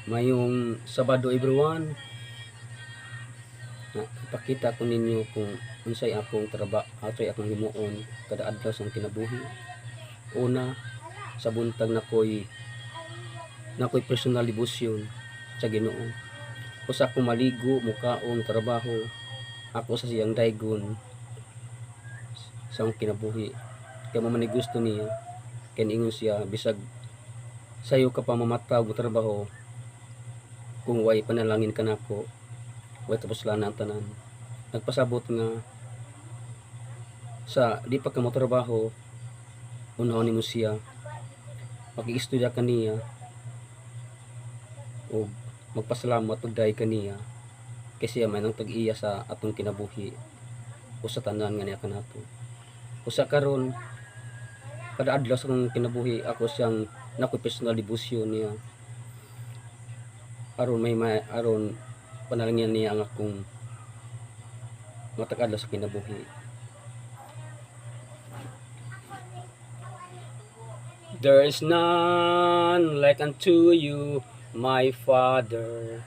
Mayong Sabado everyone, ipakita ko ninyo kung unsay akong trabaho, atoy akong himuon kada adlaw sa kinabuhi. Una, sa buntag nakoy personal devotion sa Ginoo. Usa ko maligo, mukaon, trabaho, ako sa siyang daygon sa akong kinabuhi. Kaya mo man gusto niya, kaya ingon siya, bisag sayo ka pa mamataw mo trabaho, kung way panalangin ka nako, way tapos lang ang tanan. Nagpasabot nga sa di pa ka mo trabaho, unahon nimo siya, pag-iistorya ka niya o magpasalamat pagdahay ka niya kasi may nang tag-iya sa atong kinabuhi o sa tanan nga niya kanato. Usa karon kada adlaw sa akong kinabuhi ako siyang nakoy personal devotion niya aron aron panalangin niya ang akong matag adlaw sa kinabuhi. There is none like unto you, my Father,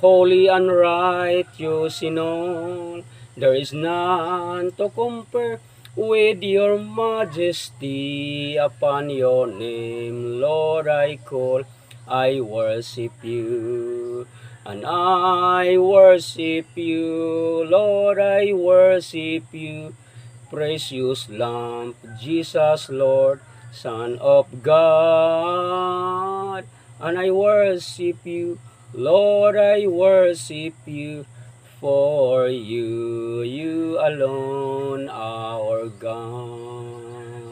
holy and righteous in all. There is none to compare with your majesty. Upon your name, Lord, I call, I worship you. And I worship you, Lord, I worship you. Precious Lamb, Jesus, Lord, Son of God. And I worship you, Lord, I worship you. For you, you alone, our God.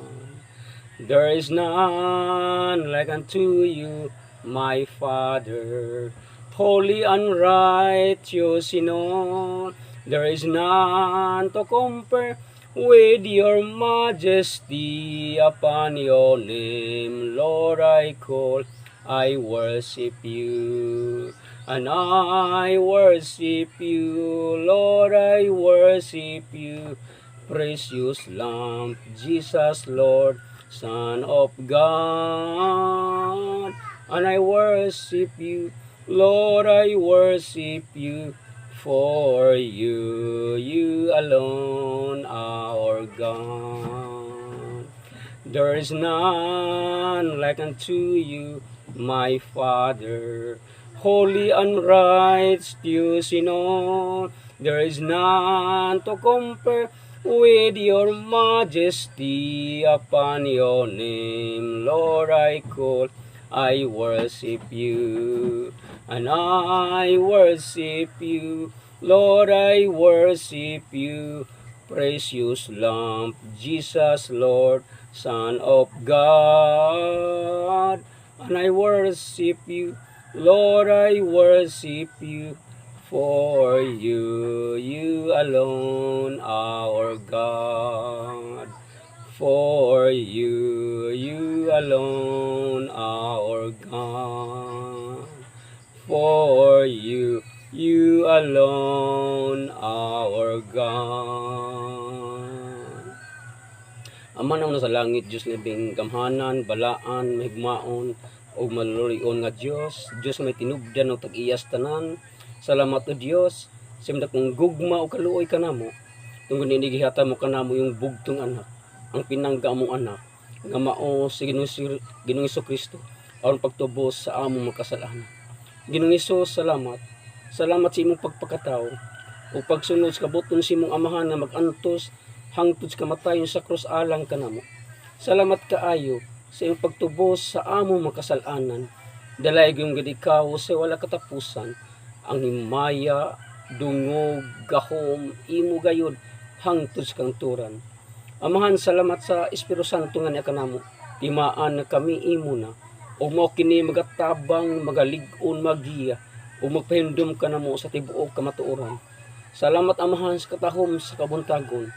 There is none like unto you, my Father, holy and righteous in all. There is none to compare with your majesty. Upon your name, Lord, I call, I worship you. And I worship you, Lord, I worship you. Precious Lamb, Jesus, Lord, Son of God. And I worship you, Lord, I worship you. For you, you alone, our God. There is none like unto you, my Father, holy and righteous in all. There is none to compare with your majesty. Upon your name, Lord, I call, I worship you. And I worship you, Lord, I worship you. Precious Lamb, Jesus, Lord, Son of God. And I worship you, Lord, I worship you. For you, you alone, our God. For you, you alone, our God. For you, you alone, our God. Ama naman sa langit, Diyos libing gamhanan, balaan, mahigmaon, o malurion nga Diyos. Diyos may tinubdan o tag-iyas tanan. Salamat o Diyos, simda kong gugma o kaluoy ka na mo. Tungkol ninigihata mo ka na mo yung bugtong anak, ang pinangga mong anak, nga mao si Ginoong Kristo, aron pagtubos sa among makasalanan. Ginoong Hesus, salamat. Salamat sa imong pagpakatao o pagsunod sa kabuton sa imong amahan na mag-antos hangtod sa kamatayon sa krus alang kanamo. Salamat kaayo sa imong pagtubos sa among makasalanan. Dalay gyud gid ikaw sa wala katapusan. Ang himaya, dungog, gahom, imo gayud hangtod sa kangturan. Amahan, salamat sa Espiritu Santo nga niya kanamo. Timaan na kami imo na. O mo kini magatabang, magalig-on, magiya, o magpahindom ka na mo sa tibuok kamatuoran. Salamat amahan sa katahom sa kabuntagon.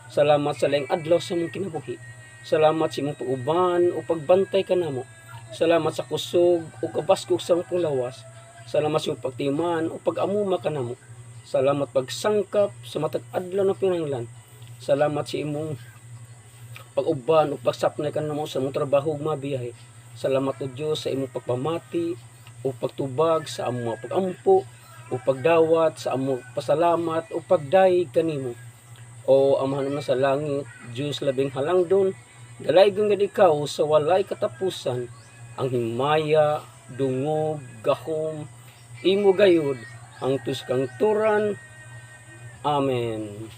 Salamat sa laing adlaw sa mong kinabuhi. Salamat sa imong pag-uban o pagbantay ka na mo. Salamat sa kusog o kabaskog sa mong panglawas. Salamat sa imong pagtiman o pag-amuma ka na mo. Salamat pagsangkap sa matag adlaw na pinanglan. Salamat sa imong pag-uban o pagsapnay ka na mo sa mong trabaho ug mabiyahe. Salamat o Diyos sa imong pagpamati o pagtubag sa amo pagampo o pagdawat sa amo pasalamat o pagdayeg kanimo. O Amahan na sa langit, Diyos labing halangdon, dalaygon nga ikaw sa walay katapusan, ang himaya, dungog, gahom, imo gayud, ang tuskang turan. Amen.